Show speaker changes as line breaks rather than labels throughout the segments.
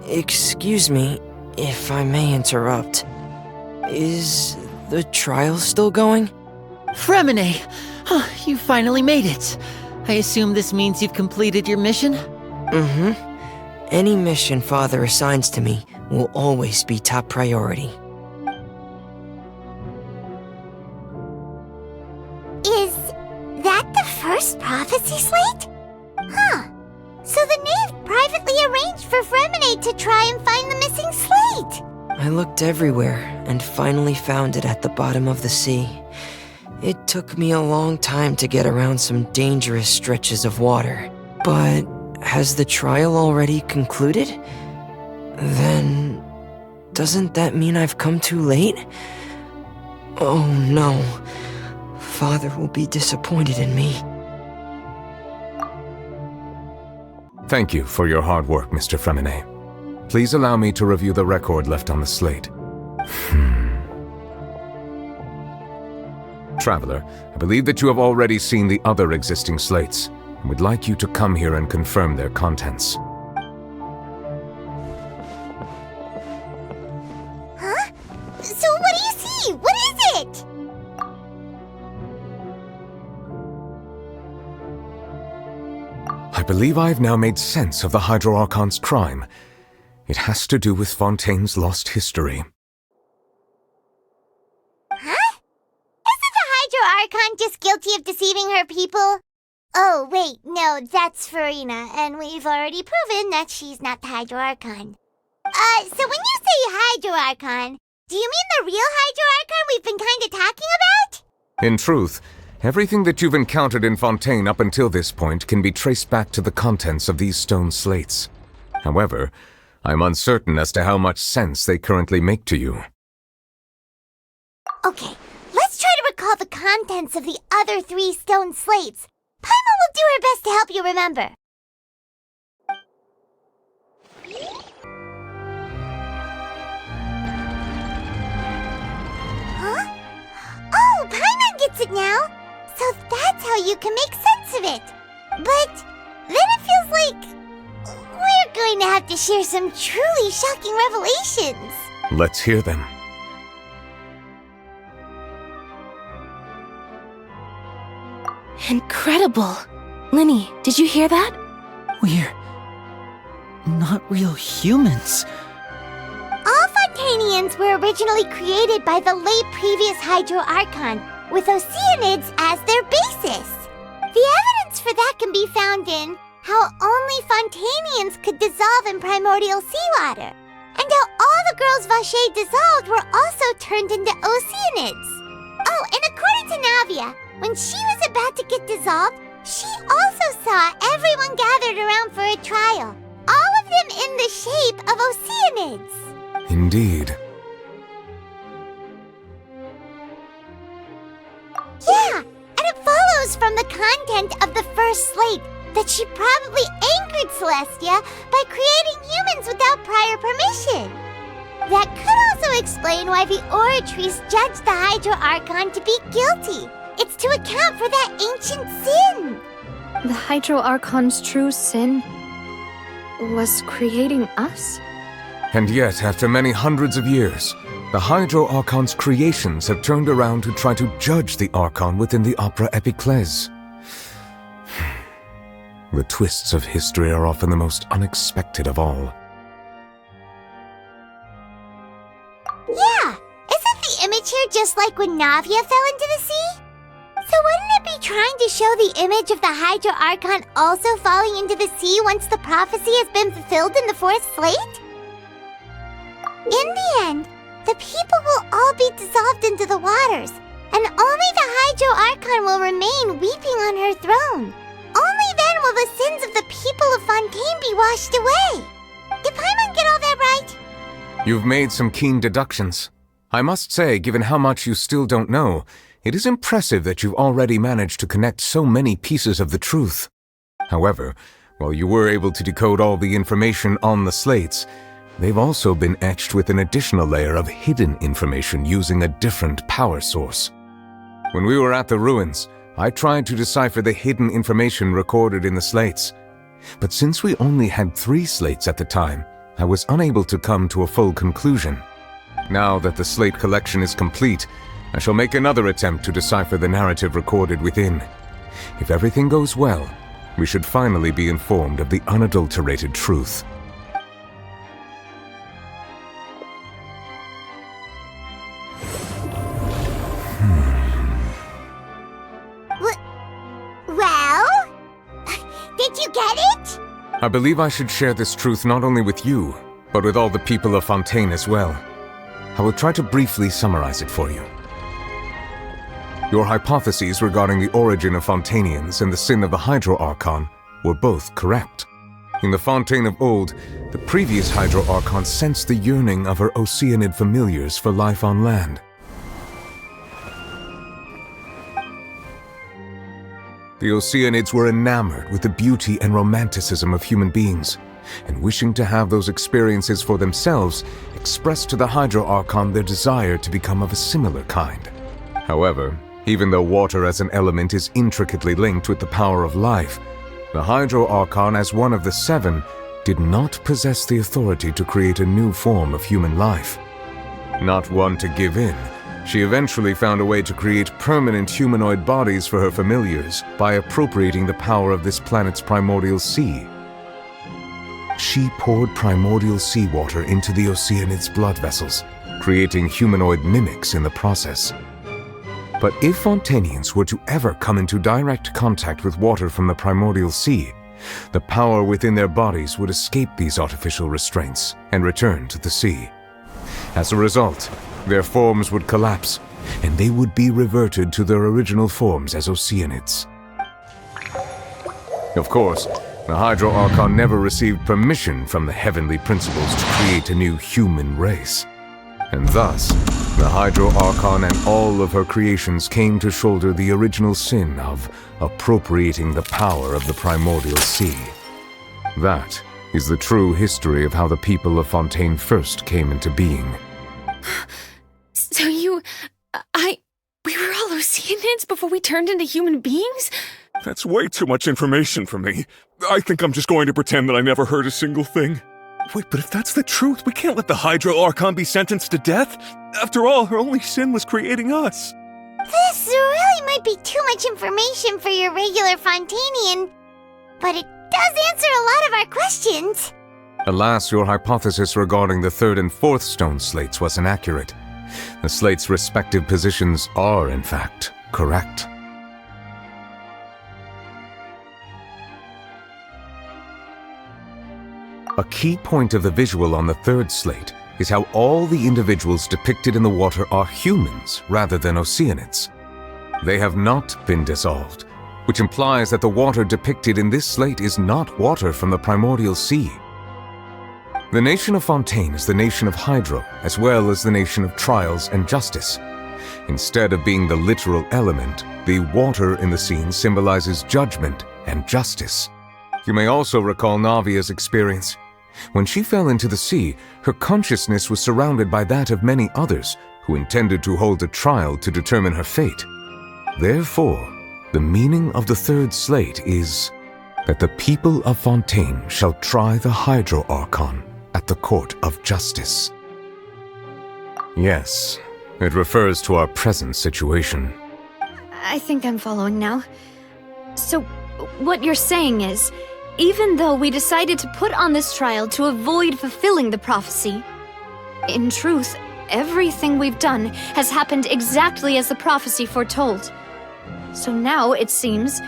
Excuse me, if I may interrupt. Is the trial still going?
Fremine! You finally made it. I assume this means you've completed your mission?
Mm-hmm. Any mission Father assigns to me will always be top priority.
Is that the first prophecy slate? Huh. So the knave privately arranged for Fremine to try and find the missing slate.
I looked everywhere and finally found it at the bottom of the sea. It took me a long time to get around some dangerous stretches of water. But has the trial already concluded? Then doesn't that mean I've come too late? Oh no. Father will be disappointed in me.
Thank you for your hard work, Mr. Fremine. Please allow me to review the record left on the slate. Traveler, I believe that you have already seen the other existing slates, and would like you to come here and confirm their contents.
Huh? So what do you see? What is it?
I believe I've now made sense of the Hydro Archon's crime. It has to do with Fontaine's lost history.
Huh? Isn't the Hydro Archon just guilty of deceiving her people? Oh, wait, no, that's Farina, and we've already proven that she's not the Hydro Archon. So when you say Hydro Archon, do you mean the real Hydro Archon we've been kinda talking about?
In truth, everything that you've encountered in Fontaine up until this point can be traced back to the contents of these stone slates. However, I'm uncertain as to how much sense they currently make to you.
Okay, let's try to recall the contents of the other 3 stone slates. Paimon will do her best to help you remember. Huh? Oh, Paimon gets it now! So that's how you can make sense of it. But then it feels like we're going to have to share some truly shocking revelations.
Let's hear them.
Incredible! Linny, did you hear that?
We're not real humans.
All Fontainians were originally created by the late previous Hydro Archon, with Oceanids as their basis. The evidence for that can be found in how only Fontainians could dissolve in primordial seawater, and how all the girls Vacher dissolved were also turned into Oceanids. Oh, and according to Navia, when she was about to get dissolved, she also saw everyone gathered around for a trial, all of them in the shape of Oceanids.
Indeed.
Yeah, and it follows from the content of the first slate that she probably angered Celestia by creating humans without prior permission. That could also explain why the Oratries judged the Hydro Archon to be guilty. It's to account for that ancient sin.
The Hydro Archon's true sin was creating us?
And yet, after many hundreds of years, the Hydro Archon's creations have turned around to try to judge the Archon within the Opera Epiclese. The twists of history are often the most unexpected of all.
Yeah, isn't the image here just like when Navia fell into the sea? So wouldn't it be trying to show the image of the Hydro Archon also falling into the sea once the prophecy has been fulfilled in the 4th slate? In the end, the people will all be dissolved into the waters, and only the Hydro Archon will remain weeping on her throne. Only then will the sins of the people of Fontaine be washed away. Did Paimon get all that right?
You've made some keen deductions. I must say, given how much you still don't know, it is impressive that you've already managed to connect so many pieces of the truth. However, while you were able to decode all the information on the slates, they've also been etched with an additional layer of hidden information using a different power source. When we were at the ruins, I tried to decipher the hidden information recorded in the slates. But since we only had 3 slates at the time, I was unable to come to a full conclusion. Now that the slate collection is complete, I shall make another attempt to decipher the narrative recorded within. If everything goes well, we should finally be informed of the unadulterated truth.
Well? Did you get it?
I believe I should share this truth not only with you, but with all the people of Fontaine as well. I will try to briefly summarize it for you. Your hypotheses regarding the origin of Fontainians and the sin of the Hydro Archon were both correct. In the Fontaine of old, the previous Hydro Archon sensed the yearning of her Oceanid familiars for life on land. The Oceanids were enamored with the beauty and romanticism of human beings, and wishing to have those experiences for themselves, expressed to the Hydro Archon their desire to become of a similar kind. However, even though water as an element is intricately linked with the power of life, the Hydro Archon, as one of the 7, did not possess the authority to create a new form of human life. Not one to give in, she eventually found a way to create permanent humanoid bodies for her familiars by appropriating the power of this planet's primordial sea. She poured primordial seawater into the Oceanids' blood vessels, creating humanoid mimics in the process. But if Fontainians were to ever come into direct contact with water from the primordial sea, the power within their bodies would escape these artificial restraints and return to the sea. As a result, their forms would collapse, and they would be reverted to their original forms as Oceanids. Of course, the Hydro Archon never received permission from the heavenly principles to create a new human race. And thus, the Hydro Archon and all of her creations came to shoulder the original sin of appropriating the power of the primordial sea. That is the true history of how the people of Fontaine first came into being.
So we were all Oceanids before we turned into human beings?
That's way too much information for me. I think I'm just going to pretend that I never heard a single thing. Wait, but if that's the truth, we can't let the Hydro Archon be sentenced to death. After all, her only sin was creating us.
This really might be too much information for your regular Fontainian, but it does answer a lot of our questions.
Alas, your hypothesis regarding the 3rd and 4th stone slates was inaccurate. The slates' respective positions are, in fact, correct. A key point of the visual on the 3rd slate is how all the individuals depicted in the water are humans rather than Oceanids. They have not been dissolved, which implies that the water depicted in this slate is not water from the primordial sea. The nation of Fontaine is the nation of Hydro, as well as the nation of trials and justice. Instead of being the literal element, the water in the scene symbolizes judgment and justice. You may also recall Navia's experience. When she fell into the sea, her consciousness was surrounded by that of many others who intended to hold a trial to determine her fate. Therefore, the meaning of the 3rd slate is that the people of Fontaine shall try the Hydro Archon at the court of justice. Yes, it refers to our present situation.
I think I'm following now. So, what you're saying is, even though we decided to put on this trial to avoid fulfilling the prophecy, in truth, everything we've done has happened exactly as the prophecy foretold. So now, it seems,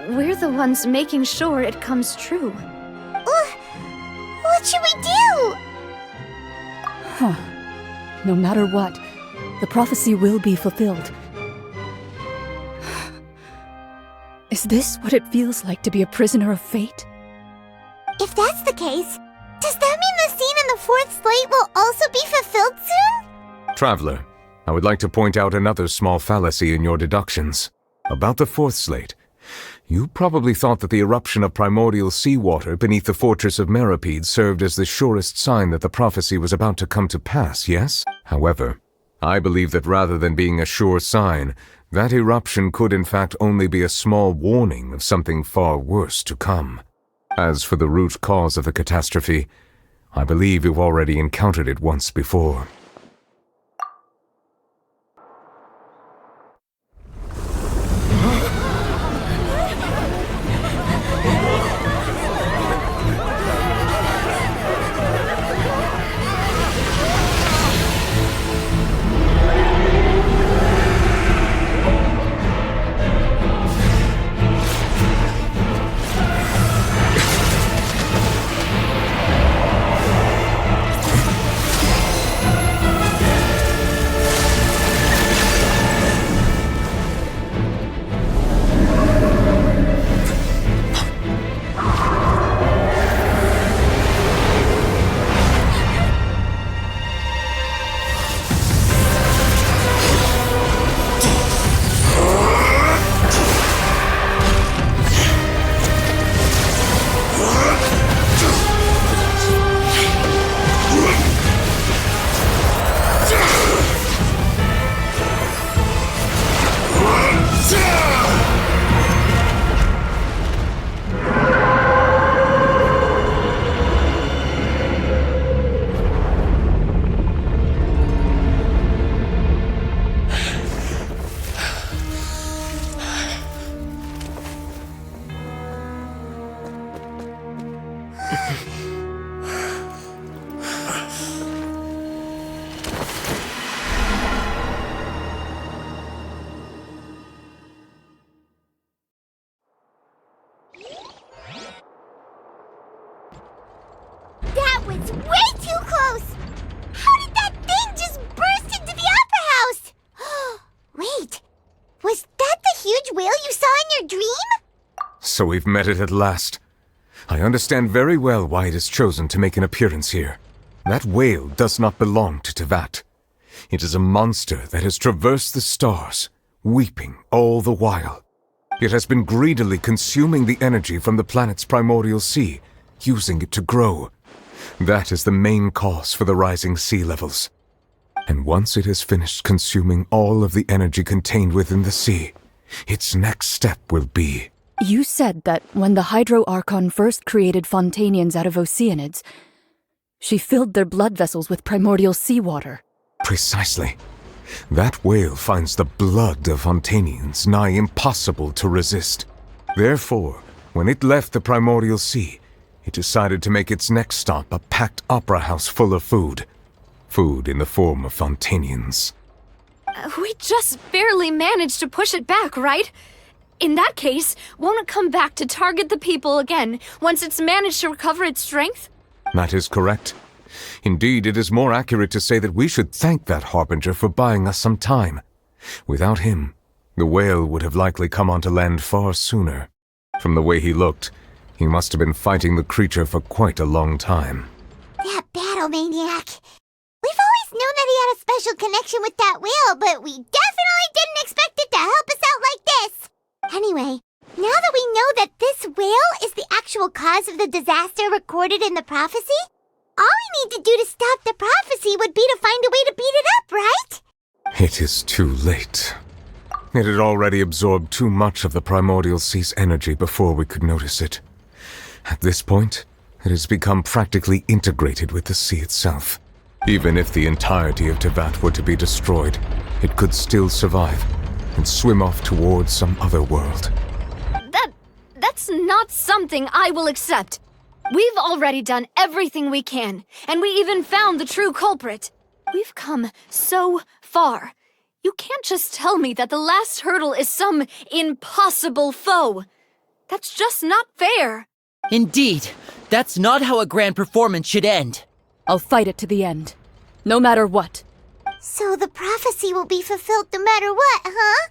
we're the ones making sure it comes true.
What should we do?
No matter what, the prophecy will be fulfilled. Is this what it feels like to be a prisoner of fate?
If that's the case, does that mean the scene in the 4th slate will also be fulfilled soon?
Traveler, I would like to point out another small fallacy in your deductions. About the 4th slate, you probably thought that the eruption of primordial seawater beneath the fortress of Meripede served as the surest sign that the prophecy was about to come to pass, yes? However, I believe that rather than being a sure sign, that eruption could in fact only be a small warning of something far worse to come. As for the root cause of the catastrophe, I believe you've already encountered it once before.
That was way too close! How did that thing just burst into the Opera House? Wait, was that the huge whale you saw in your dream?
So we've met it at last. I understand very well why it has chosen to make an appearance here. That whale does not belong to Tevat. It is a monster that has traversed the stars, weeping all the while. It has been greedily consuming the energy from the planet's primordial sea, using it to grow. That is the main cause for the rising sea levels. And once it has finished consuming all of the energy contained within the sea, its next step will be...
You said that when the Hydro Archon first created Fontanians out of Oceanids, she filled their blood vessels with primordial seawater.
Precisely. That whale finds the blood of Fontanians nigh impossible to resist. Therefore, when it left the primordial sea, it decided to make its next stop a packed opera house full of food. Food in the form of Fontanians.
We just barely managed to push it back, right? In that case, won't it come back to target the people again once it's managed to recover its strength?
That is correct. Indeed, it is more accurate to say that we should thank that Harbinger for buying us some time. Without him, the whale would have likely come onto land far sooner. From the way he looked, he must have been fighting the creature for quite a long time.
That battle maniac. We've always known that he had a special connection with that whale, but we definitely didn't expect it to help us out like this. Anyway, now that we know that this whale is the actual cause of the disaster recorded in the prophecy, all we need to do to stop the prophecy would be to find a way to beat it up, right?
It is too late. It had already absorbed too much of the primordial sea's energy before we could notice it. At this point, it has become practically integrated with the sea itself. Even if the entirety of Tevat were to be destroyed, it could still survive and swim off towards some other world.
That's not something I will accept. We've already done everything we can, and we even found the true culprit. We've come so far. You can't just tell me that the last hurdle is some impossible foe. That's just not fair.
Indeed, that's not how a grand performance should end.
I'll fight it to the end, no matter what.
So the prophecy will be fulfilled no matter what, huh?